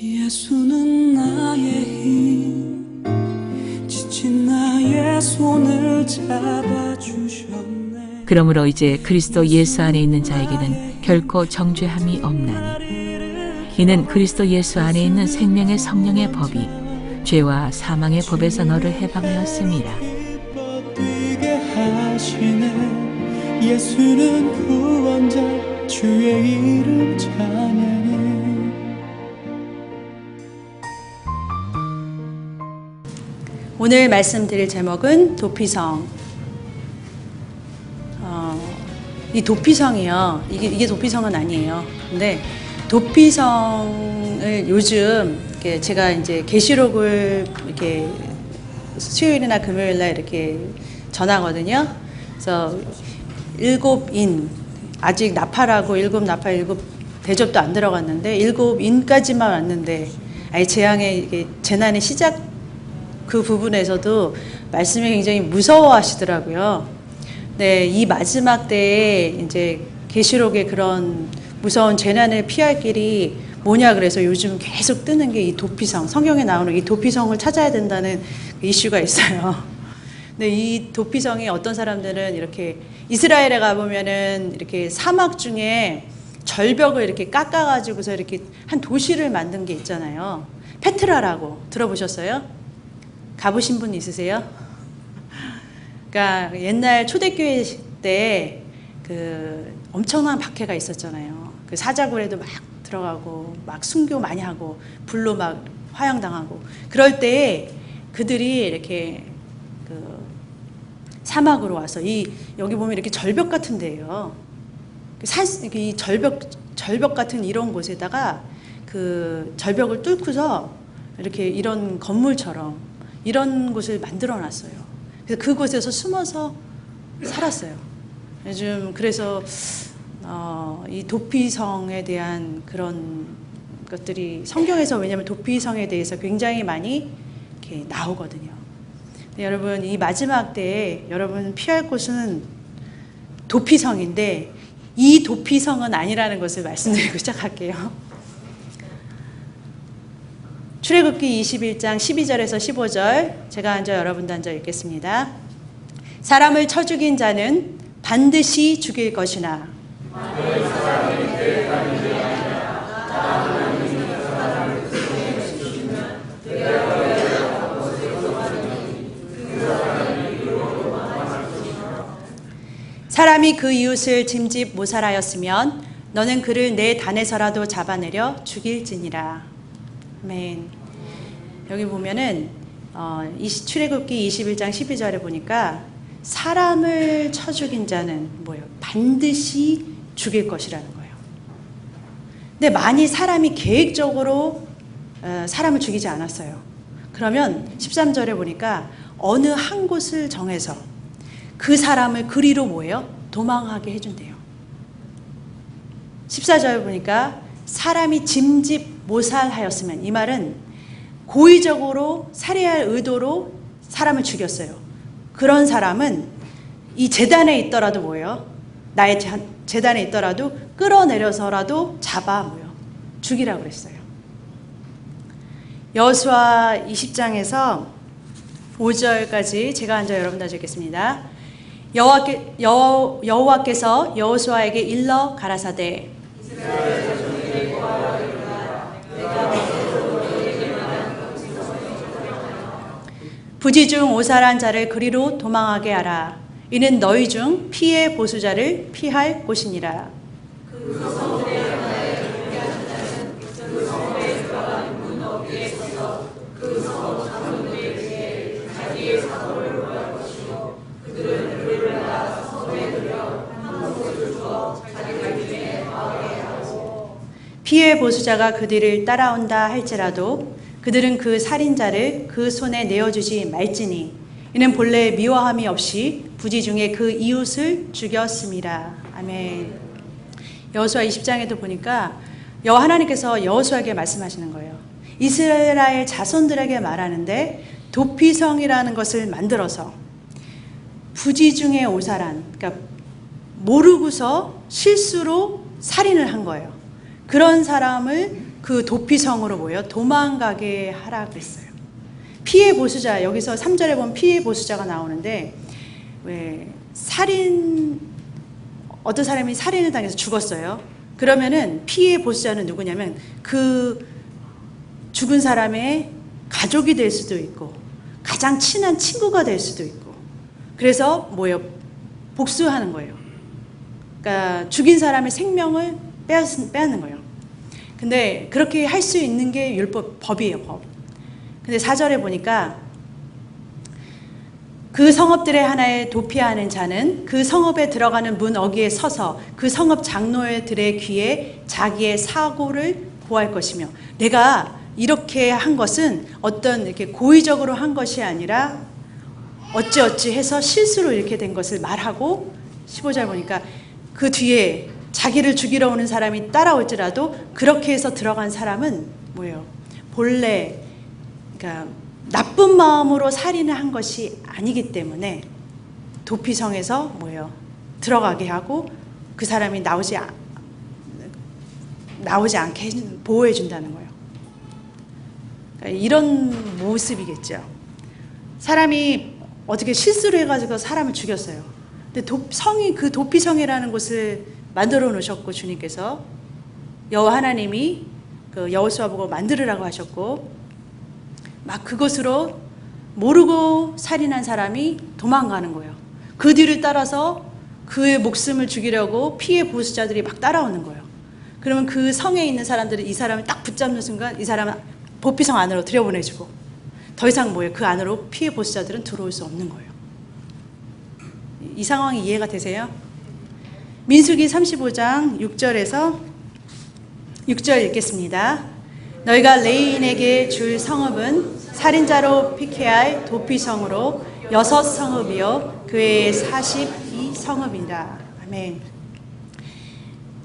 예수는 나의 힘, 지친 나의 손을 잡아주셨네. 그러므로 이제 그리스도 예수 안에 있는 자에게는 결코 정죄함이 없나니 이는 그리스도 예수 안에 있는 생명의 성령의 법이 죄와 사망의 법에서 너를 해방하였습니다. 예수는 구원자, 주의 이름 찬양해. 오늘 말씀드릴 제목은 도피성. 이 도피성이요. 이게 도피성은 아니에요. 근데 도피성을 요즘 제가 이제 계시록을 이렇게 수요일이나 금요일날 이렇게 전하거든요. 그래서 7인, 아직 나팔하고 7나팔 7대접도 안 들어갔는데 7인까지만 왔는데, 아예 재앙의 재난의 시작 그 부분에서도 말씀이 굉장히 무서워 하시더라고요. 네, 이 마지막 때에 이제 계시록의 그런 무서운 재난을 피할 길이 뭐냐 그래서 요즘 계속 뜨는 게 이 도피성, 성경에 나오는 이 도피성을 찾아야 된다는 이슈가 있어요. 근데 이 도피성이 어떤 사람들은 이렇게 이스라엘에 가보면은 이렇게 사막 중에 절벽을 이렇게 깎아가지고서 이렇게 한 도시를 만든 게 있잖아요. 페트라라고 들어보셨어요? 가보신 분 있으세요? 그러니까 옛날 초대교회 때 그 엄청난 박해가 있었잖아요. 그 사자굴에도 막 들어가고 막 순교 많이 하고 불로 막 화형당하고 그럴 때에 그들이 이렇게 그 사막으로 와서 여기 보면 이렇게 절벽 같은 데예요. 이 절벽 같은 이런 곳에다가 그 절벽을 뚫고서 이렇게 이런 건물처럼 이런 곳을 만들어 놨어요. 그래서 그곳에서 숨어서 살았어요. 요즘 그래서 이 도피성에 대한 그런 것들이 성경에서, 왜냐하면 도피성에 대해서 굉장히 많이 이렇게 나오거든요. 근데 여러분, 이 마지막 때에 여러분 피할 곳은 도피성인데 이 도피성은 아니라는 것을 말씀드리고 시작할게요. 출애굽기 21장 12절에서 15절, 제가 앉아 여러분도 앉아 읽겠습니다. 사람을 쳐 죽인 자는 반드시 죽일 것이나 사람이 그 이웃을 짐짓 모살하였으면 너는 그를 내 단에서라도 잡아내려 죽일지니라. 아멘. 여기 보면은 출애굽기 21장 12절에 보니까 사람을 쳐 죽인 자는 뭐예요? 반드시 죽일 것이라는 거예요. 근데 만일 사람이 계획적으로 사람을 죽이지 않았어요. 그러면 13절에 보니까 어느 한 곳을 정해서 그 사람을 그리로 뭐예요? 도망하게 해준대요. 14절에 보니까 사람이 짐짓 모살하였으면, 이 말은 고의적으로 살해할 의도로 사람을 죽였어요. 그런 사람은 이 제단에 있더라도 뭐예요? 나의 제단에 있더라도 끌어내려서라도 잡아 뭐예요? 죽이라고 그랬어요. 여호수아 20장에서 5절까지 제가 앉아 여러분 다 읽겠습니다. 여호와께서 여호수아에게 일러 가라사대 부지 중 오살한 자를 그리로 도망하게 하라. 이는 너희 중 피의 보수자를 피할 곳이니라. 피의 보수자가 그들을 따라온다 할지라도 그들은 그 살인자를 그 손에 내어주지 말지니 이는 본래 미워함이 없이 부지 중에 그 이웃을 죽였음이라. 아멘. 여호수아 20장에도 보니까 하나님께서 여호수아에게 말씀하시는 거예요. 이스라엘 자손들에게 말하는데 도피성이라는 것을 만들어서 부지 중에 오살한, 그러니까 모르고서 실수로 살인을 한 거예요. 그런 사람을 그 도피성으로 뭐예요? 도망가게 하라 그랬어요. 피해 보수자, 여기서 3절에 보면 피해 보수자가 나오는데, 왜 어떤 사람이 살인을 당해서 죽었어요. 그러면은 피해 보수자는 누구냐면 그 죽은 사람의 가족이 될 수도 있고 가장 친한 친구가 될 수도 있고, 그래서 뭐예요? 복수하는 거예요. 그러니까 죽인 사람의 생명을 빼앗는 거예요. 근데 그렇게 할 수 있는 게 법이에요, 법. 근데 4절에 보니까 그 성읍들의 하나에 도피하는 자는 그 성읍에 들어가는 문 어귀에 서서 그 성읍 장로들의 귀에 자기의 사고를 고할 것이며, 내가 이렇게 한 것은 어떤 이렇게 고의적으로 한 것이 아니라 어찌어찌 해서 실수로 이렇게 된 것을 말하고, 15절 보니까 그 뒤에 자기를 죽이러 오는 사람이 따라올지라도 그렇게 해서 들어간 사람은 뭐예요? 본래 그러니까 나쁜 마음으로 살인을 한 것이 아니기 때문에 도피성에서 뭐예요? 들어가게 하고 그 사람이 나오지 않게 보호해 준다는 거예요. 그러니까 이런 모습이겠죠. 사람이 어떻게 실수를 해가지고 사람을 죽였어요. 근데 그 도피성이라는 곳을 만들어 놓으셨고, 주님께서 여호와 하나님이 그 여호수아 보고 만들으라고 하셨고, 막 그것으로 모르고 살인한 사람이 도망가는 거예요. 그 뒤를 따라서 그의 목숨을 죽이려고 피해 보수자들이 막 따라오는 거예요. 그러면 그 성에 있는 사람들이 이 사람을 딱 붙잡는 순간 이 사람은 도피성 안으로 들여보내주고, 더 이상 뭐예요? 그 안으로 피해 보수자들은 들어올 수 없는 거예요. 이 상황이 이해가 되세요? 민수기 35장 6절 읽겠습니다. 너희가 레위인에게 줄 성읍은 살인자로 피케할 도피성으로 6성읍이요 그 외에 42성읍이다. 아멘.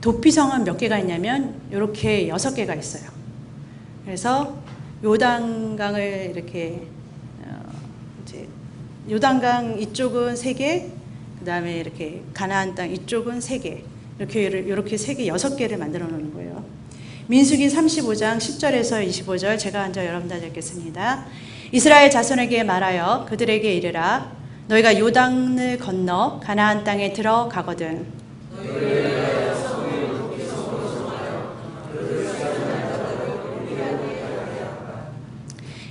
도피성은 몇 개가 있냐면 이렇게 6개가 있어요. 그래서 요단강을 이렇게 이제 요단강 이쪽은 3개, 그 다음에 이렇게 가나안 땅 이쪽은 3개, 이렇게 3개, 6개를 만들어 놓는 거예요. 민수기 35장 10절에서 25절 제가 먼저 여러분들 읽겠습니다. 이스라엘 자손에게 말하여 그들에게 이르라. 너희가 요단을 건너 가나안 땅에 들어가거든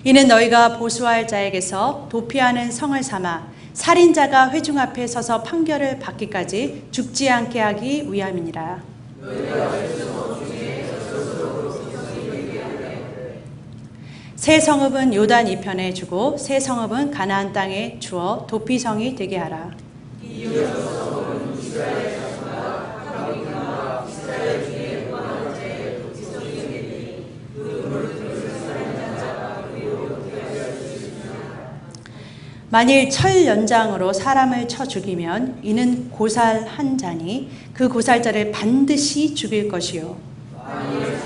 이는 너희가 보수할 자에게서 도피하는 성을 삼아 살인자가 회중 앞에 서서 판결을 받기까지 죽지 않게 하기 위함이니라. 새 성읍은 요단 이편에 주고 새 성읍은 가나안 땅에 주어 도피성이 되게 하라. 만일 철 연장으로 사람을 쳐 죽이면 이는 고살한 자니 그 고살자를 반드시 죽일 것이요. 만일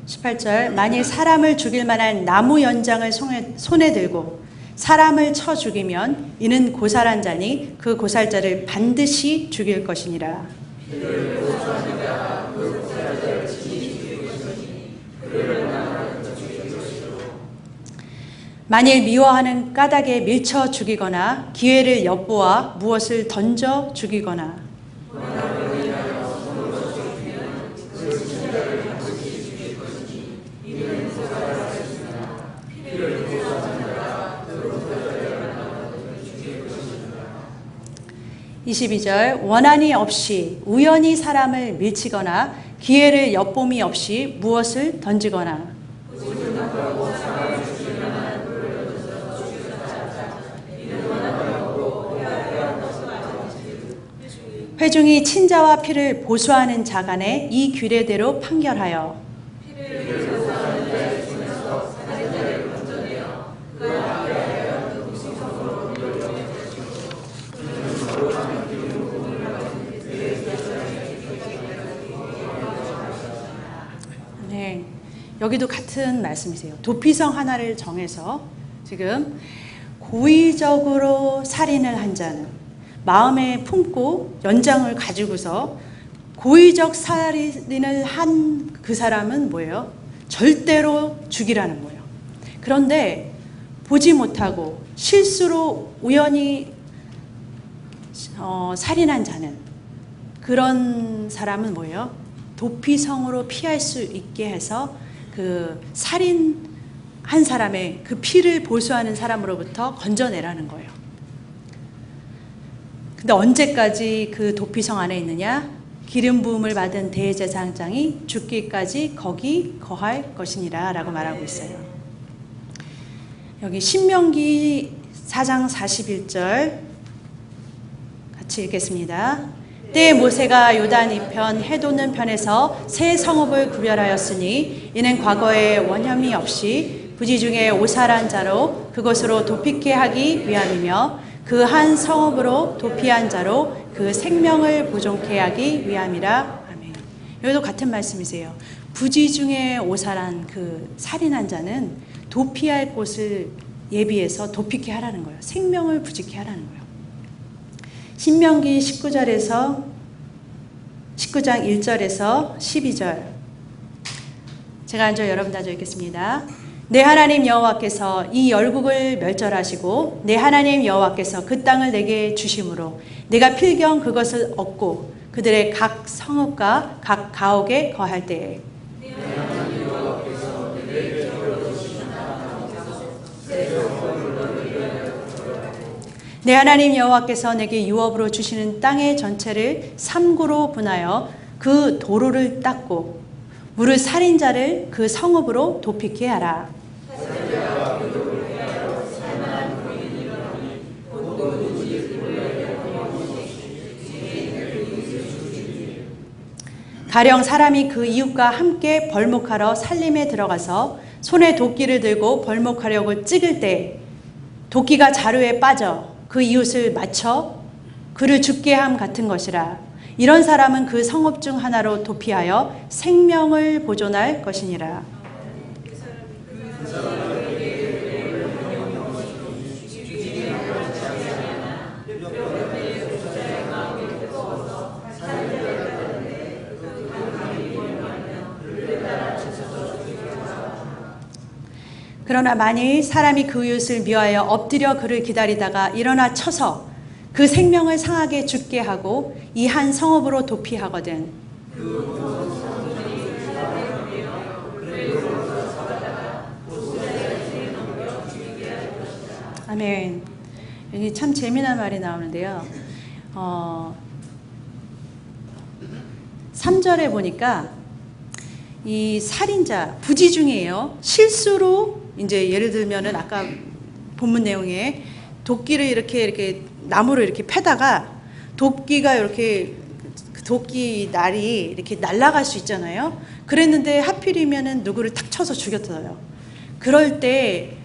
18절 만일 사람을 죽일 만한 나무 연장을 손에 들고 사람을 쳐 죽이면 이는 고살한 자니 그 고살자를 반드시 죽일 것이니라. 만일 미워하는 까닭에 밀쳐 죽이거나 기회를 엿보아 무엇을 던져 죽이거나 (22절) 원한이 없이 우연히 사람을 밀치거나 기회를 엿봄이 없이 무엇을 던지거나 회중이 친자와 피를 보수하는 자 간에 이 규례대로 판결하여 여기도 같은 말씀이세요. 도피성 하나를 정해서 지금 고의적으로 살인을 한 자는, 마음에 품고 연장을 가지고서 고의적 살인을 한 그 사람은 뭐예요? 절대로 죽이라는 거예요. 그런데 보지 못하고 실수로 우연히 살인한 자는, 그런 사람은 뭐예요? 도피성으로 피할 수 있게 해서 그 살인한 사람의 그 피를 보수하는 사람으로부터 건져내라는 거예요. 근데 언제까지 그 도피성 안에 있느냐? 기름 부음을 받은 대제사장이 죽기까지 거기 거할 것이니라 라고 말하고 있어요. 여기 신명기 4장 41절 같이 읽겠습니다. 때에 모세가 요단 이편 해돋는 편에서 세 성읍을 구별하였으니 이는 과거에 원혐이 없이 부지 중에 오살한 자로 그것으로 도피케 하기 위함이며 그 한 성읍으로 도피한 자로 그 생명을 보존케 하기 위함이라. 아멘. 여기도 같은 말씀이세요. 부지 중에 오살한 그 살인한 자는 도피할 곳을 예비해서 도피케 하라는 거예요. 생명을 부지케 하라는 거예요. 신명기 19장 1절에서 12절 제가 먼저 여러분 다져 읽겠습니다. 내 하나님 여호와께서 이 열국을 멸절하시고 내 하나님 여호와께서 그 땅을 내게 주심으로 내가 필경 그것을 얻고 그들의 각 성읍과 각 가옥에 거할 때에 내 하나님 여호와께서 내게 유업으로 주시는 땅의 전체를 삼구로 분하여 그 도로를 닦고 물을 살인 자를 그 성읍으로 도피케 하라. 가령 사람이 그 이웃과 함께 벌목하러 살림에 들어가서 손에 도끼를 들고 벌목하려고 찍을 때 도끼가 자루에 빠져 그 이웃을 맞춰 그를 죽게 함 같은 것이라. 이런 사람은 그 성읍 중 하나로 도피하여 생명을 보존할 것이니라. 그러나 만일 사람이 그 이웃을 미워하여 엎드려 그를 기다리다가 일어나 쳐서 그 생명을 상하게 죽게 하고 이 한 성읍으로 도피하거든. 아멘. 여기 참 재미난 말이 나오는데요. 3절에 보니까 이 살인자 부지 중이에요. 실수로 이제 예를 들면은 아까 본문 내용에 도끼를 이렇게 나무로 이렇게 패다가 도끼가 이렇게 도끼 날이 이렇게 날아갈 수 있잖아요. 그랬는데 하필이면은 누구를 탁 쳐서 죽였어요. 그럴 때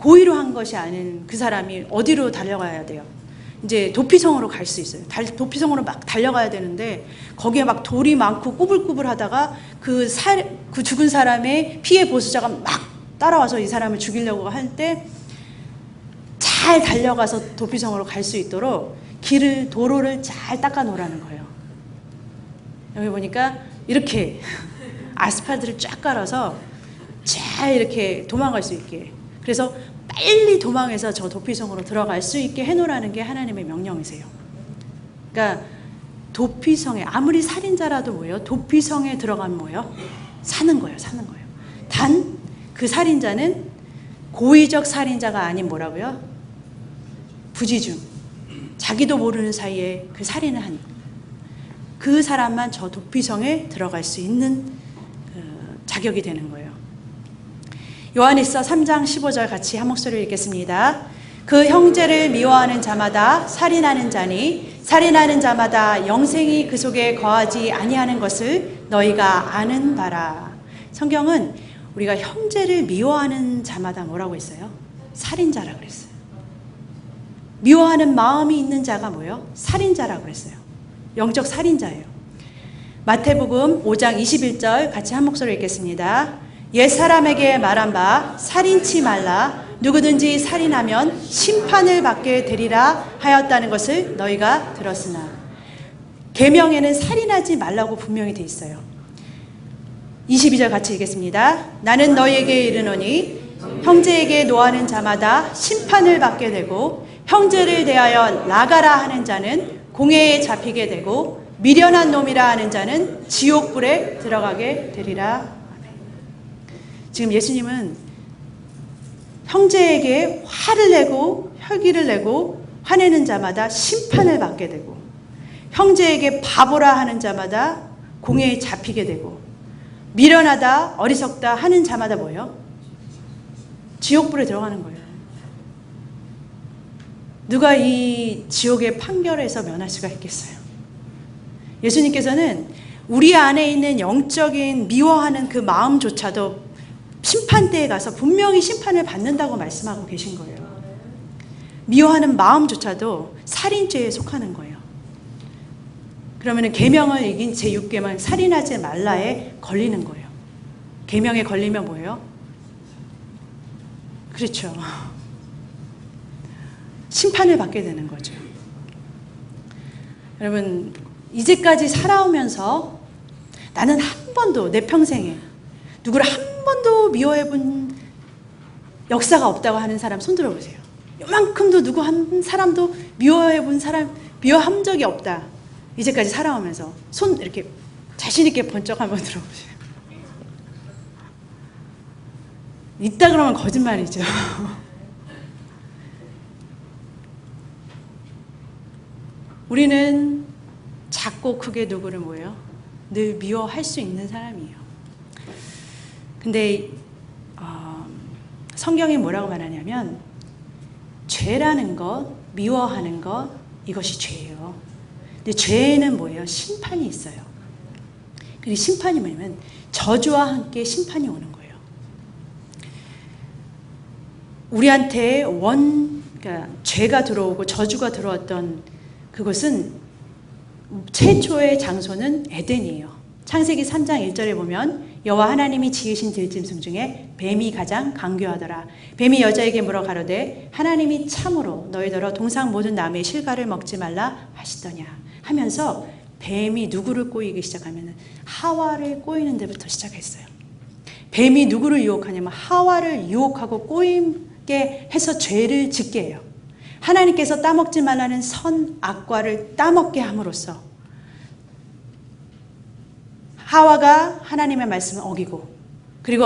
고의로 한 것이 아닌 그 사람이 어디로 달려가야 돼요? 이제 도피성으로 갈 수 있어요. 도피성으로 막 달려가야 되는데 거기에 막 돌이 많고 꾸불꾸불 하다가 그 죽은 사람의 피해 보수자가 막 따라와서 이 사람을 죽이려고 할 때 잘 달려가서 도피성으로 갈 수 있도록 도로를 잘 닦아 놓으라는 거예요. 여기 보니까 이렇게 아스팔트를 쫙 깔아서 잘 이렇게 도망갈 수 있게, 그래서 빨리 도망해서 저 도피성으로 들어갈 수 있게 해놓으라는 게 하나님의 명령이세요. 그러니까 도피성에, 아무리 살인자라도 뭐예요? 도피성에 들어가면 뭐예요? 사는 거예요. 단 그 살인자는 고의적 살인자가 아닌 뭐라고요? 부지중, 자기도 모르는 사이에 그 살인을 한 그 사람만 저 도피성에 들어갈 수 있는 자격이 되는 거예요. 요한일서 3장 15절 같이 한 목소리로 읽겠습니다. 그 형제를 미워하는 자마다 살인하는 자니 살인하는 자마다 영생이 그 속에 거하지 아니하는 것을 너희가 아는 바라. 성경은 우리가 형제를 미워하는 자마다 뭐라고 했어요? 살인자라고 그랬어요. 미워하는 마음이 있는 자가 뭐예요? 살인자라고 그랬어요. 영적 살인자예요. 마태복음 5장 21절 같이 한 목소리로 읽겠습니다. 옛사람에게 말한 바 살인치 말라 누구든지 살인하면 심판을 받게 되리라 하였다는 것을 너희가 들었으나. 계명에는 살인하지 말라고 분명히 돼 있어요. 22절 같이 읽겠습니다. 나는 너희에게 이르노니 형제에게 노하는 자마다 심판을 받게 되고 형제를 대하여 나가라 하는 자는 공회에 잡히게 되고 미련한 놈이라 하는 자는 지옥불에 들어가게 되리라. 지금 예수님은 형제에게 화를 내고 혈기를 내고 화내는 자마다 심판을 받게 되고 형제에게 바보라 하는 자마다 공회에 잡히게 되고 미련하다 어리석다 하는 자마다 뭐예요? 지옥불에 들어가는 거예요. 누가 이 지옥의 판결에서 면할 수가 있겠어요? 예수님께서는 우리 안에 있는 영적인 미워하는 그 마음조차도 심판대에 가서 분명히 심판을 받는다고 말씀하고 계신 거예요. 미워하는 마음조차도 살인죄에 속하는 거예요. 그러면 계명을 이긴 제6계명 살인하지 말라에 걸리는 거예요. 계명에 걸리면 뭐예요? 그렇죠. 심판을 받게 되는 거죠. 여러분, 이제까지 살아오면서 나는 한 번도 내 평생에 누구를 한 번도 미워해 본 역사가 없다고 하는 사람 손 들어보세요. 이만큼도 누구 한 사람도 미워해 본 사람, 미워한 적이 없다. 이제까지 살아오면서 손 이렇게 자신 있게 번쩍 한번 들어보세요. 있다 그러면 거짓말이죠. 우리는 작고 크게 누구를 뭐예요? 늘 미워할 수 있는 사람이에요. 근데 성경이 뭐라고 말하냐면 죄라는 것, 미워하는 것, 이것이 죄예요. 근데 죄에는 뭐예요? 심판이 있어요. 그리고 심판이 뭐냐면 저주와 함께 심판이 오는 거예요. 우리한테 그러니까 죄가 들어오고 저주가 들어왔던 그것은 최초의 장소는 에덴이에요. 창세기 3장 1절에 보면 여호와 하나님이 지으신 들짐승 중에 뱀이 가장 강교하더라. 뱀이 여자에게 물어 가로되 하나님이 참으로 너희더러 동상 모든 나무의 실과를 먹지 말라 하시더냐 하면서 뱀이 누구를 꼬이기 시작하면 하와를 꼬이는 데부터 시작했어요. 뱀이 누구를 유혹하냐면 하와를 유혹하고 꼬이게 해서 죄를 짓게 해요. 하나님께서 따먹지 말라는 선악과를 따먹게 함으로써 하와가 하나님의 말씀을 어기고, 그리고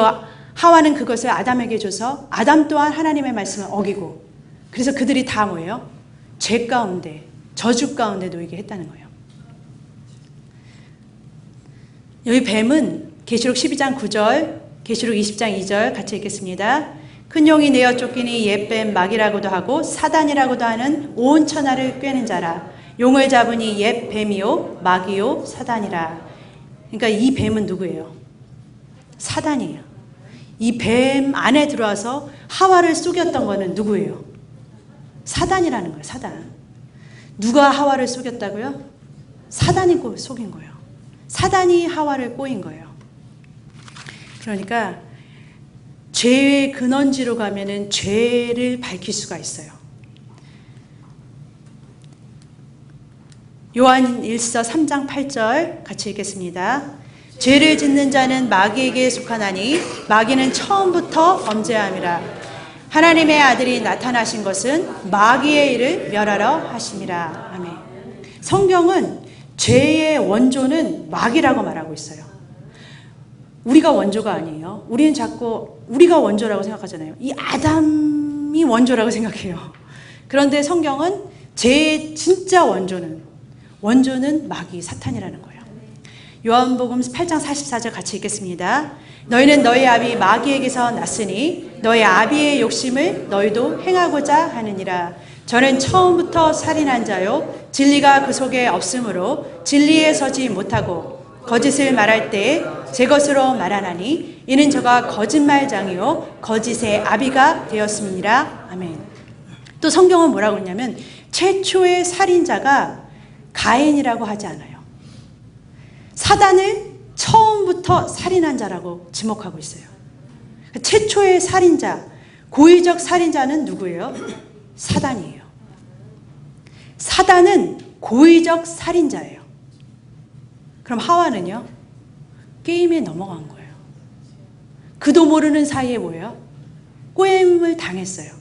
하와는 그것을 아담에게 줘서 아담 또한 하나님의 말씀을 어기고, 그래서 그들이 다 뭐예요? 죄 가운데, 저주 가운데 놓이게 했다는 거예요. 여기 뱀은 계시록 12장 9절, 계시록 20장 2절 같이 읽겠습니다. 큰 용이 내어 쫓기니 옛뱀 마귀라고도 하고 사단이라고도 하는 온 천하를 꿰는 자라. 용을 잡으니 옛 뱀이요 마귀요 사단이라. 그러니까 이 뱀은 누구예요? 사단이에요. 이 뱀 안에 들어와서 하와를 속였던 거는 누구예요? 사단이라는 거예요. 사단. 누가 하와를 속였다고요? 사단이 속인 거예요. 사단이 하와를 꼬인 거예요. 그러니까 죄의 근원지로 가면은 죄를 밝힐 수가 있어요. 요한 1서 3장 8절 같이 읽겠습니다. 죄를 짓는 자는 마귀에게 속하나니 마귀는 처음부터 범죄함이라. 하나님의 아들이 나타나신 것은 마귀의 일을 멸하러 하심이라. 아멘. 성경은 죄의 원조는 마귀라고 말하고 있어요. 우리가 원조가 아니에요. 우리는 자꾸 우리가 원조라고 생각하잖아요. 이 아담이 원조라고 생각해요. 그런데 성경은 죄의 진짜 원조는 마귀, 사탄이라는 거예요. 요한복음 8장 44절 같이 읽겠습니다. 너희는 너희 아비 마귀에게서 났으니 너희 아비의 욕심을 너희도 행하고자 하느니라. 저는 처음부터 살인한 자요 진리가 그 속에 없으므로 진리에 서지 못하고 거짓을 말할 때 제 것으로 말하나니 이는 저가 거짓말장이요 거짓의 아비가 되었음이니라. 아멘. 또 성경은 뭐라고 했냐면 최초의 살인자가 가인이라고 하지 않아요. 사단을 처음부터 살인한 자라고 지목하고 있어요. 최초의 살인자, 고의적 살인자는 누구예요? 사단이에요. 사단은 고의적 살인자예요. 그럼 하와는요? 게임에 넘어간 거예요. 그도 모르는 사이에 뭐예요? 게임을 당했어요.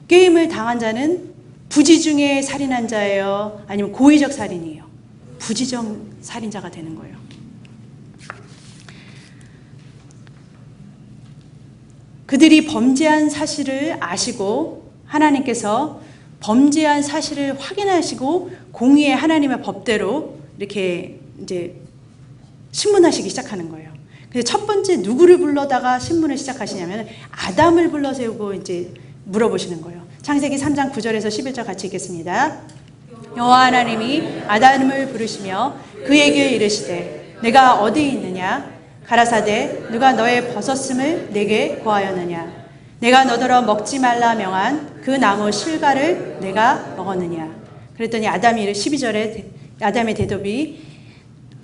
게임을 당한 자는 부지 중에 살인한 자예요? 아니면 고의적 살인이에요? 부지적 살인자가 되는 거예요. 그들이 범죄한 사실을 아시고 하나님께서 범죄한 사실을 확인하시고 공의의 하나님의 법대로 이렇게 이제 신문하시기 시작하는 거예요. 그래서 첫 번째 누구를 불러다가 신문을 시작하시냐면 아담을 불러 세우고 이제 물어보시는 거예요. 창세기 3장 9절에서 11절 같이 읽겠습니다. 여호와 하나님이 아담을 부르시며 그에게 이르시되 내가 어디 있느냐? 가라사대 누가 너의 벗었음을 내게 고하였느냐? 내가 너더러 먹지 말라 명한 그 나무 실과를 내가 먹었느냐? 그랬더니 아담이 12절에 아담의 대답이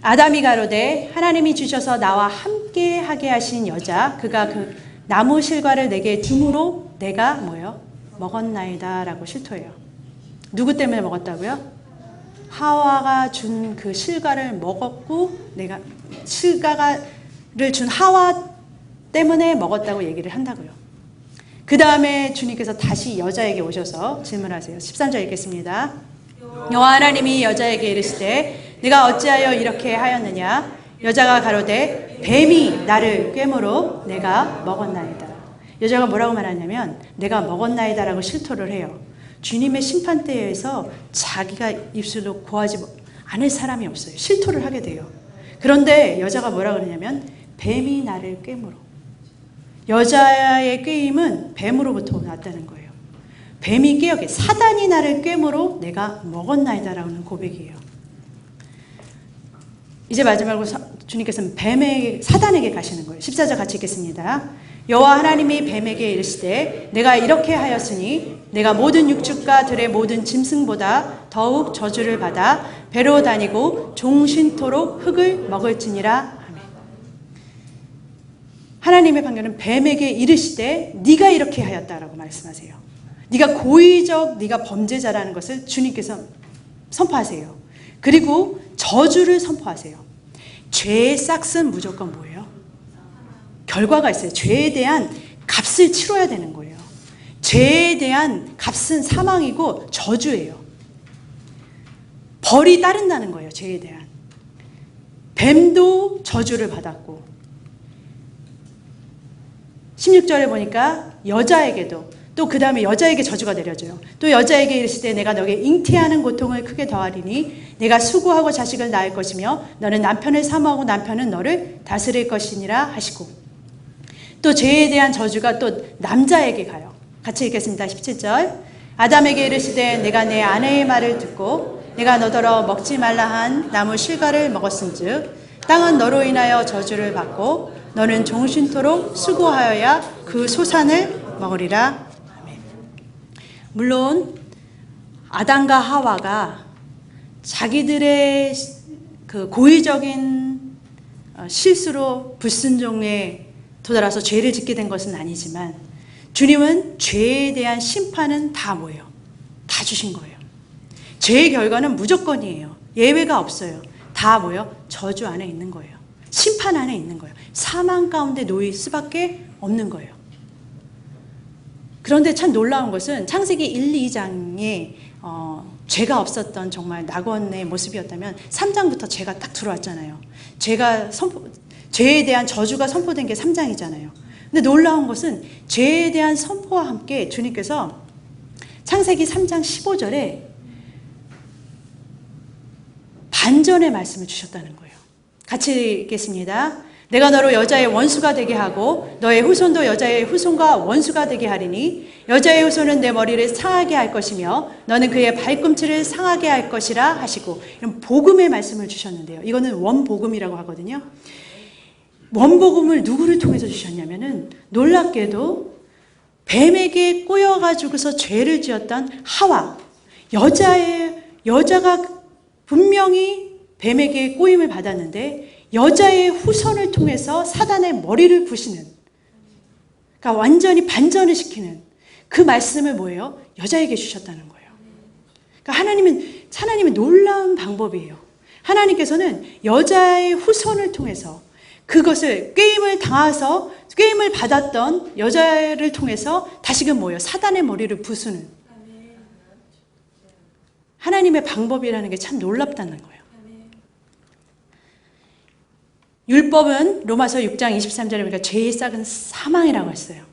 아담이 가로되 하나님이 주셔서 나와 함께 하게 하신 여자 그가 그 나무 실과를 내게 줌으로 내가 뭐요? 먹었나이다 라고 실토해요. 누구 때문에 먹었다고요? 하와가 준 그 실과를 먹었고 내가 실과를 준 하와 때문에 먹었다고 얘기를 한다고요. 그 다음에 주님께서 다시 여자에게 오셔서 질문하세요. 13절 읽겠습니다. 여호와 하나님이 여자에게 이르시되 내가 어찌하여 이렇게 하였느냐? 여자가 가로되 뱀이 나를 꿰므로 내가 먹었나이다. 여자가 뭐라고 말하냐면 내가 먹었나이다 라고 실토를 해요. 주님의 심판대에서 자기가 입술로 고하지 않을 사람이 없어요. 실토를 하게 돼요. 그런데 여자가 뭐라고 그러냐면 뱀이 나를 꿰므로. 여자의 꾀임은 뱀으로부터 왔다는 거예요. 뱀이 꾀어게 사단이 나를 꿰므로 내가 먹었나이다라는 고백이에요. 이제 마지막으로 주님께서는 사단에게 가시는 거예요. 14절 같이 읽겠습니다. 여호와 하나님이 뱀에게 이르시되 내가 이렇게 하였으니 내가 모든 육축과 들의 모든 짐승보다 더욱 저주를 받아 배로 다니고 종신토록 흙을 먹을지니라. 아멘. 하나님의 판결은 뱀에게 이르시되 네가 이렇게 하였다라고 말씀하세요. 네가 고의적 네가 범죄자라는 것을 주님께서 선포하세요. 그리고 저주를 선포하세요. 죄의 싹은 무조건 뭐예요? 결과가 있어요. 죄에 대한 값을 치러야 되는 거예요. 죄에 대한 값은 사망이고 저주예요. 벌이 따른다는 거예요. 죄에 대한. 뱀도 저주를 받았고 16절에 보니까 여자에게도 또 그 다음에 여자에게 저주가 내려져요. 또 여자에게 이르시되 내가 너에게 잉태하는 고통을 크게 더하리니 내가 수고하고 자식을 낳을 것이며 너는 남편을 사모하고 남편은 너를 다스릴 것이니라 하시고 또 죄에 대한 저주가 또 남자에게 가요. 같이 읽겠습니다. 17절 아담에게 이르시되 내가 내 아내의 말을 듣고 내가 너더러 먹지 말라 한 나무 실과를 먹었은즉 땅은 너로 인하여 저주를 받고 너는 종신토록 수고하여야 그 소산을 먹으리라. 아멘. 물론 아담과 하와가 자기들의 그 고의적인 실수로 불순종에 도달해서 죄를 짓게 된 것은 아니지만 주님은 죄에 대한 심판은 다 뭐예요? 다 주신 거예요. 죄의 결과는 무조건이에요. 예외가 없어요. 다 뭐예요? 저주 안에 있는 거예요. 심판 안에 있는 거예요. 사망 가운데 놓일 수밖에 없는 거예요. 그런데 참 놀라운 것은 창세기 1, 2장에 죄가 없었던 정말 낙원의 모습이었다면 3장부터 죄가 딱 들어왔잖아요. 죄에 대한 저주가 선포된 게 3장이잖아요. 근데 놀라운 것은 죄에 대한 선포와 함께 주님께서 창세기 3장 15절에 반전의 말씀을 주셨다는 거예요. 같이 읽겠습니다. 내가 너로 여자의 원수가 되게 하고 너의 후손도 여자의 후손과 원수가 되게 하리니 여자의 후손은 내 머리를 상하게 할 것이며 너는 그의 발꿈치를 상하게 할 것이라 하시고 이런 복음의 말씀을 주셨는데요. 이거는 원복음이라고 하거든요. 원복음을 누구를 통해서 주셨냐면은 놀랍게도 뱀에게 꼬여가지고서 죄를 지었던 하와 여자가 분명히 뱀에게 꼬임을 받았는데 여자의 후손을 통해서 사단의 머리를 부시는 그러니까 완전히 반전을 시키는 그 말씀을 뭐예요? 여자에게 주셨다는 거예요. 그러니까 하나님은 놀라운 방법이에요. 하나님께서는 여자의 후손을 통해서 그것을 꾀임을 받았던 여자를 통해서 다시금 뭐예요? 사단의 머리를 부수는 하나님의 방법이라는 게 참 놀랍다는 거예요. 율법은 로마서 6장 23절에 보니까 죄의 싹은 사망이라고 했어요.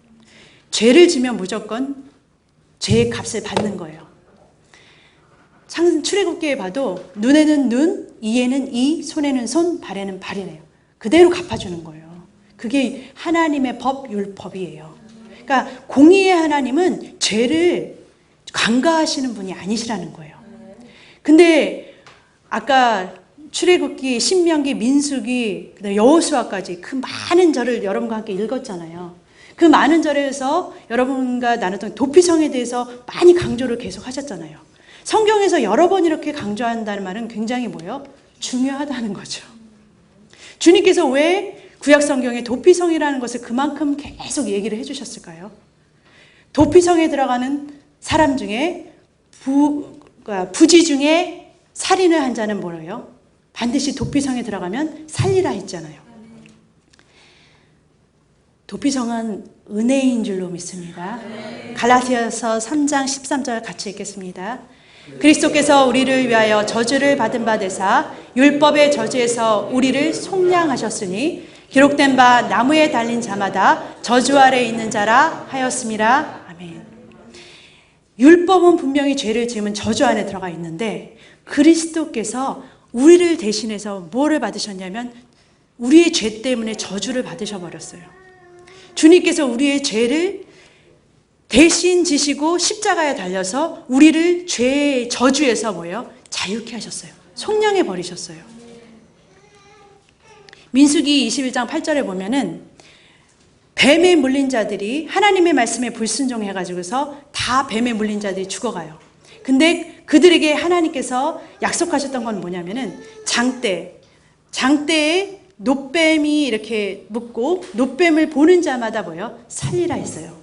죄를 지면 무조건 죄의 값을 받는 거예요. 출애굽기에 봐도 눈에는 눈, 이에는 이, 손에는 손, 발에는 발이래요. 그대로 갚아주는 거예요. 그게 하나님의 법, 율법이에요. 그러니까 공의의 하나님은 죄를 간과하시는 분이 아니시라는 거예요. 근데 아까 출애굽기, 신명기, 민수기, 그다음에 여호수아까지 그 많은 절을 여러분과 함께 읽었잖아요. 그 많은 절에서 여러분과 나눴던 도피성에 대해서 많이 강조를 계속 하셨잖아요. 성경에서 여러 번 이렇게 강조한다는 말은 굉장히 뭐예요? 중요하다는 거죠. 주님께서 왜 구약 성경에 도피성이라는 것을 그만큼 계속 얘기를 해주셨을까요? 도피성에 들어가는 사람 중에 부지 중에 살인을 한 자는 뭐예요? 반드시 도피성에 들어가면 살리라 했잖아요. 도피성은 은혜인 줄로 믿습니다. 갈라디아서 3장 13절 같이 읽겠습니다. 그리스도께서 우리를 위하여 저주를 받은 바 되사 율법의 저주에서 우리를 속량하셨으니 기록된 바 나무에 달린 자마다 저주 아래 있는 자라 하였음이라. 아멘. 율법은 분명히 죄를 지으면 저주 안에 들어가 있는데 그리스도께서 우리를 대신해서 뭐를 받으셨냐면 우리의 죄 때문에 저주를 받으셔버렸어요. 주님께서 우리의 죄를 대신 지시고 십자가에 달려서 우리를 죄의 저주에서 뭐예요? 자유케 하셨어요. 속량해 버리셨어요. 민수기 21장 8절에 보면은 뱀에 물린 자들이 하나님의 말씀에 불순종해가지고서 다 뱀에 물린 자들이 죽어가요. 근데 그들에게 하나님께서 약속하셨던 건 뭐냐면은 장대에 놋뱀이 이렇게 묻고 놋뱀을 보는 자마다 뭐예요? 살리라 했어요.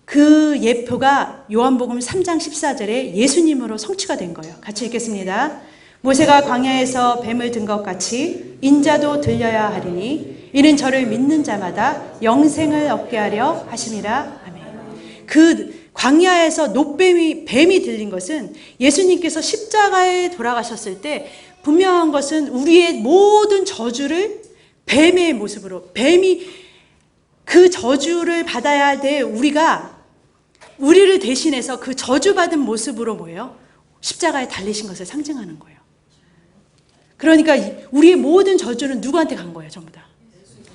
그 예표가 요한복음 3장 14절에 예수님으로 성취가 된 거예요. 같이 읽겠습니다. 모세가 광야에서 뱀을 든 것 같이 인자도 들려야 하리니 이는 저를 믿는 자마다 영생을 얻게 하려 하심이라. 아멘. 그 광야에서 뱀이 들린 것은 예수님께서 십자가에 돌아가셨을 때 분명한 것은 우리의 모든 저주를 뱀의 모습으로 뱀이 그 저주를 받아야 될 우리를 대신해서 그 저주받은 모습으로 뭐예요? 십자가에 달리신 것을 상징하는 거예요. 그러니까 우리의 모든 저주는 누구한테 간 거예요? 전부 다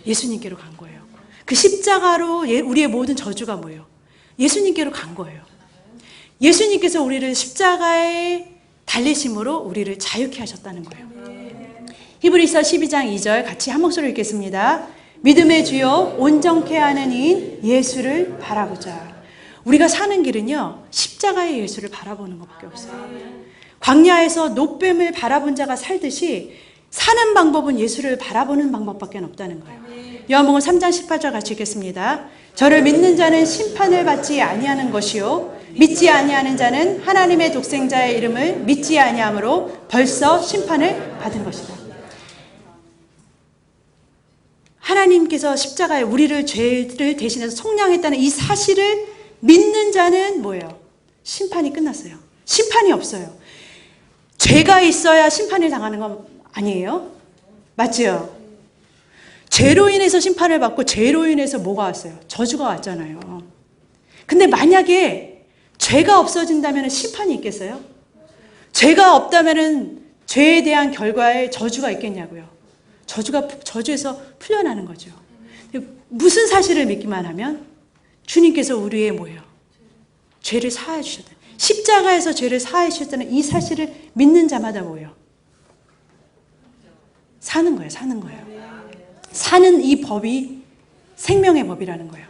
예수님께로 간 거예요. 그 십자가로 우리의 모든 저주가 뭐예요? 예수님께로 간 거예요. 예수님께서 우리를 십자가에 달리심으로 우리를 자유케 하셨다는 거예요. 히브리서 12장 2절 같이 한 목소리로 읽겠습니다. 믿음의 주요 온전케 하는 이인 예수를 바라보자. 우리가 사는 길은요 십자가의 예수를 바라보는 것밖에 없어요. 광야에서 놋뱀을 바라본 자가 살듯이 사는 방법은 예수를 바라보는 방법밖에 없다는 거예요. 요한복음 3장 18절 같이 읽겠습니다. 저를 믿는 자는 심판을 받지 아니하는 것이요 믿지 아니하는 자는 하나님의 독생자의 이름을 믿지 아니함으로 벌써 심판을 받은 것이다. 하나님께서 십자가에 우리를 죄를 대신해서 속량했다는 이 사실을 믿는 자는 뭐예요? 심판이 끝났어요. 심판이 없어요. 죄가 있어야 심판을 당하는 건 아니에요? 맞죠? 죄로 인해서 심판을 받고 죄로 인해서 뭐가 왔어요? 저주가 왔잖아요. 근데 만약에 죄가 없어진다면 심판이 있겠어요? 죄가 없다면 죄에 대한 결과에 저주가 있겠냐고요. 저주에서 풀려나는 거죠. 무슨 사실을 믿기만 하면 주님께서 우리의 뭐예요? 죄를 사하여 주셨다. 십자가에서 죄를 사하여 주셨다는 이 사실을 믿는 자마다 뭐예요? 사는 거예요. 사는 거예요. 사는 이 법이 생명의 법이라는 거예요.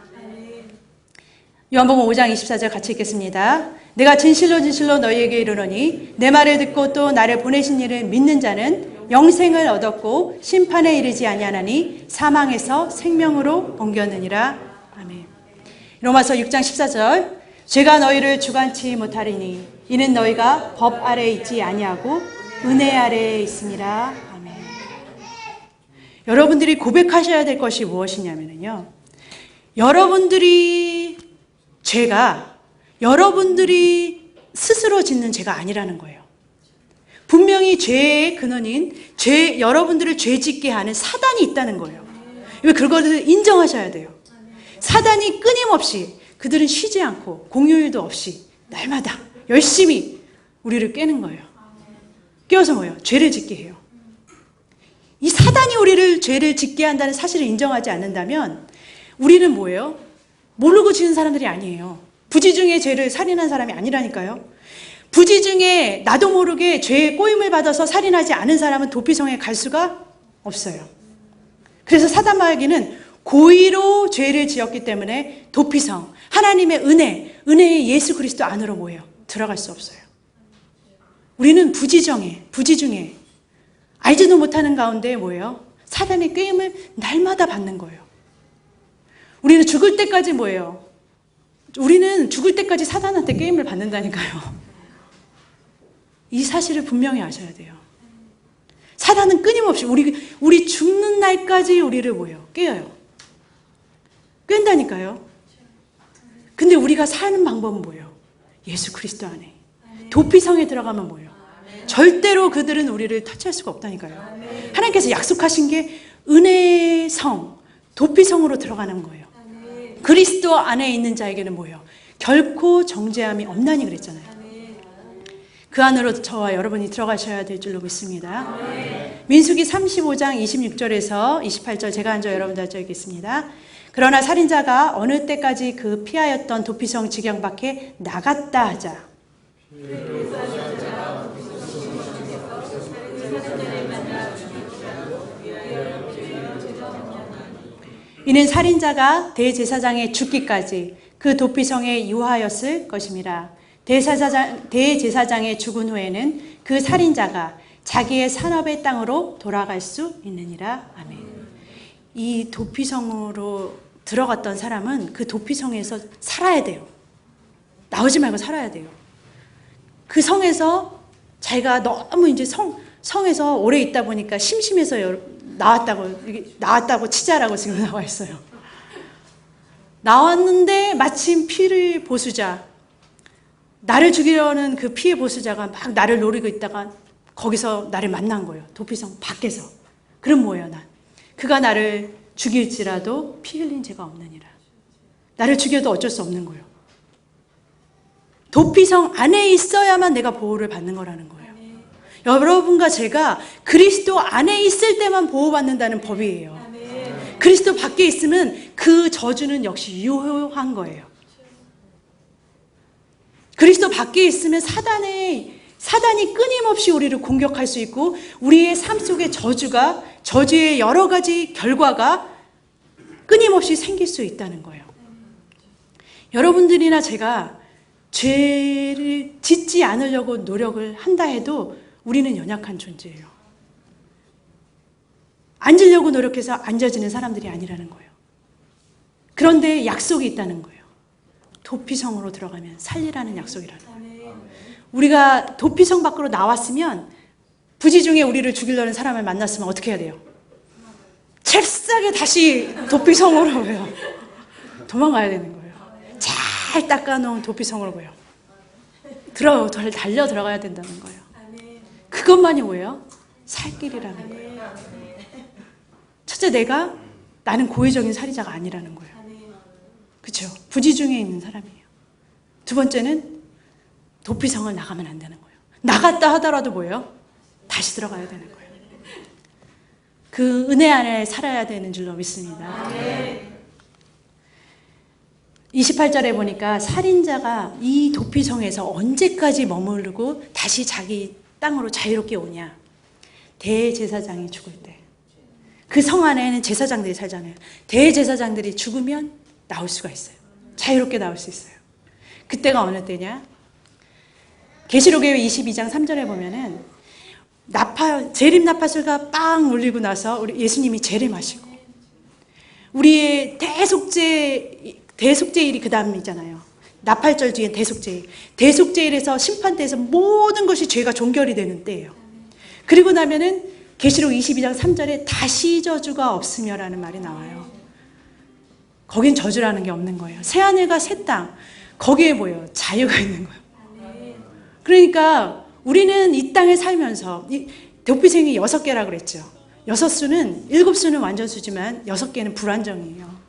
요한복음 5장 24절 같이 읽겠습니다. 내가 진실로 진실로 너희에게 이르노니 내 말을 듣고 또 나를 보내신 이를 믿는 자는 영생을 얻었고 심판에 이르지 아니하나니 사망에서 생명으로 옮겼느니라. 로마서 6장 14절 죄가 너희를 주관치 못하리니 이는 너희가 법 아래에 있지 아니하고 은혜 아래에 있음이라. 아멘. 여러분들이 고백하셔야 될 것이 무엇이냐면요, 여러분들이 죄가 여러분들이 스스로 짓는 죄가 아니라는 거예요. 분명히 죄의 근원인 여러분들을 죄 짓게 하는 사단이 있다는 거예요. 그것을 인정하셔야 돼요. 사단이 끊임없이, 그들은 쉬지 않고 공휴일도 없이 날마다 열심히 우리를 깨는 거예요. 깨워서 뭐예요? 죄를 짓게 해요. 이 사단이 우리를 죄를 짓게 한다는 사실을 인정하지 않는다면 우리는 뭐예요? 모르고 지는 사람들이 아니에요. 부지중에 죄를 살인한 사람이 아니라니까요. 부지중에 나도 모르게 죄에 꼬임을 받아서 살인하지 않은 사람은 도피성에 갈 수가 없어요. 그래서 사단 마귀는 고의로 죄를 지었기 때문에 도피성, 하나님의 은혜의 예수 그리스도 안으로 뭐예요? 들어갈 수 없어요. 우리는 부지중에 알지도 못하는 가운데 뭐예요? 사단의 꾀임을 날마다 받는 거예요. 우리는 죽을 때까지 뭐예요? 우리는 죽을 때까지 사단한테 꾀임을 받는다니까요. 이 사실을 분명히 아셔야 돼요. 사단은 끊임없이 우리 죽는 날까지 우리를 뭐예요? 깨어요. 깬다니까요. 근데 우리가 사는 방법은 뭐예요? 예수 그리스도 안에. 도피성에 들어가면 뭐예요? 절대로 그들은 우리를 터치할 수가 없다니까요. 하나님께서 약속하신 게 은혜의 성, 도피성으로 들어가는 거예요. 그리스도 안에 있는 자에게는 뭐예요? 결코 정죄함이 없나니 그랬잖아요. 그 안으로 저와 여러분이 들어가셔야 될 줄로 믿습니다. 민수기 35장 26절에서 28절 제가 앉아 여러분들 앉아 있겠습니다. 그러나 살인자가 어느 때까지 그 피하였던 도피성 지경 밖에 나갔다 하자. 이는 살인자가 대제사장의 죽기까지 그 도피성에 유하였을 것임이라. 대제사장의 죽은 후에는 그 살인자가 자기의 산업의 땅으로 돌아갈 수 있느니라. 아멘. 이 도피성으로 들어갔던 사람은 그 도피성에서 살아야 돼요. 나오지 말고 살아야 돼요. 그 성에서 자기가 너무 이제 성에서 오래 있다 보니까 심심해서 나왔다고 치자라고 지금 나와 있어요. 나왔는데 마침 피를 보수자, 나를 죽이려는 그 피의 보수자가 막 나를 노리고 있다가 거기서 나를 만난 거예요. 도피성 밖에서. 그럼 뭐예요, 난? 그가 나를 죽일지라도 피 흘린 죄가 없느니라. 나를 죽여도 어쩔 수 없는 거예요. 도피성 안에 있어야만 내가 보호를 받는 거라는 거예요. 여러분과 제가 그리스도 안에 있을 때만 보호받는다는 법이에요. 그리스도 밖에 있으면 그 저주는 역시 유효한 거예요. 그리스도 밖에 있으면 사단이 끊임없이 우리를 공격할 수 있고 우리의 삶 속에 저주의 여러 가지 결과가 끊임없이 생길 수 있다는 거예요. 여러분들이나 제가 죄를 짓지 않으려고 노력을 한다 해도 우리는 연약한 존재예요. 앉으려고 노력해서 앉아지는 사람들이 아니라는 거예요. 그런데 약속이 있다는 거예요. 도피성으로 들어가면 살리라는 약속이라는 거예요. 우리가 도피성 밖으로 나왔으면 부지중에 우리를 죽이려는 사람을 만났으면 어떻게 해야 돼요? 잽싸게 다시 도피성으로 왜요? 도망가야 되는 거예요. 잘 닦아놓은 도피성으로 뭐예요? 달려 들어가야 된다는 거예요. 그것만이 뭐예요? 살 길이라는 거예요. 첫째, 나는 고의적인 살인자가 아니라는 거예요. 그렇죠? 부지중에 있는 사람이에요. 두 번째는 도피성을 나가면 안 되는 거예요. 나갔다 하더라도 뭐예요? 다시 들어가야 되는 거예요. 그 은혜 안에 살아야 되는 줄로 믿습니다. 28절에 보니까 살인자가 이 도피성에서 언제까지 머무르고 다시 자기 땅으로 자유롭게 오냐. 대제사장이 죽을 때. 그 성 안에는 제사장들이 살잖아요. 대제사장들이 죽으면 나올 수가 있어요. 자유롭게 나올 수 있어요. 그때가 어느 때냐? 계시록의 22장 3절에 보면은 재림 나팔소리가 빵 울리고 나서 우리 예수님이 재림하시고 우리의 대속제일이 그 다음이잖아요. 나팔절 뒤엔 대속제일. 대속제일에서 심판대에서 모든 것이 죄가 종결이 되는 때예요. 그리고 나면은 계시록 22장 3절에 다시 저주가 없으며라는 말이 나와요. 거긴 저주라는 게 없는 거예요. 새하늘과 새 땅, 거기에 뭐예요? 자유가 있는 거예요. 그러니까 우리는 이 땅에 살면서 도피생이 6개라고 그랬죠. 6수는 7수는 완전수지만 6개는 불완전이에요.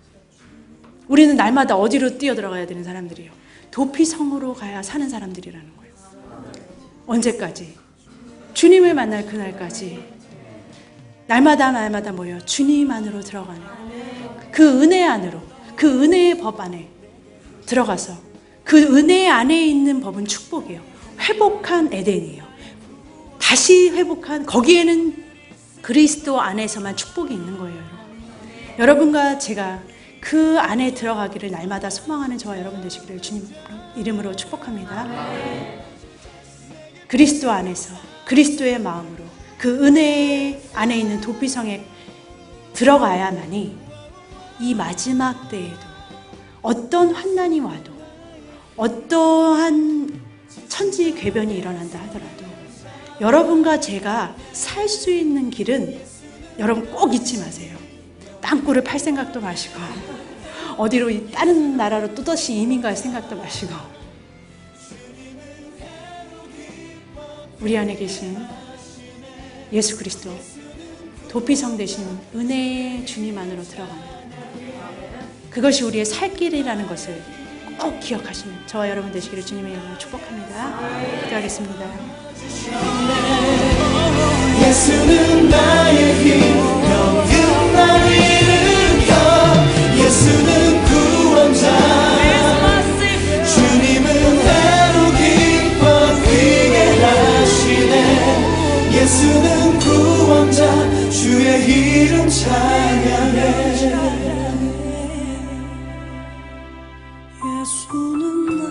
우리는 날마다 어디로 뛰어들어가야 되는 사람들이에요? 도피성으로 가야 사는 사람들이라는 거예요. 언제까지? 주님을 만날 그날까지 날마다 뭐예요? 주님 안으로 들어가는 그 은혜 안으로, 그 은혜의 법 안에 들어가서 그 은혜 안에 있는 법은 축복이에요. 회복한 에덴이에요. 다시 회복한, 거기에는 그리스도 안에서만 축복이 있는 거예요. 여러분과 제가 그 안에 들어가기를 날마다 소망하는 저와 여러분 되시기를 주님 이름으로 축복합니다. 그리스도 안에서, 그리스도의 마음으로 그 은혜 안에 있는 도피성에 들어가야만이 이 마지막 때에도 어떤 환난이 와도 어떠한 천지궤변이 일어난다 하더라도 여러분과 제가 살 수 있는 길은 여러분 꼭 잊지 마세요. 땅굴을 팔 생각도 마시고 어디로 다른 나라로 또다시 이민 갈 생각도 마시고 우리 안에 계신 예수 그리스도 도피성 되신 은혜의 주님 안으로 들어가는 그것이 우리의 살 길이라는 것을 꼭 기억하시는 저와 여러분 되시기를 주님의 이름으로 축복합니다. 기도하겠습니다. 예수는 나의 힘 병든 나를 일으켜 예수는 구원자 주님은 해로 기뻐 뛰게 하시네 예수는 구원자 주의 이름 찬양해 예수는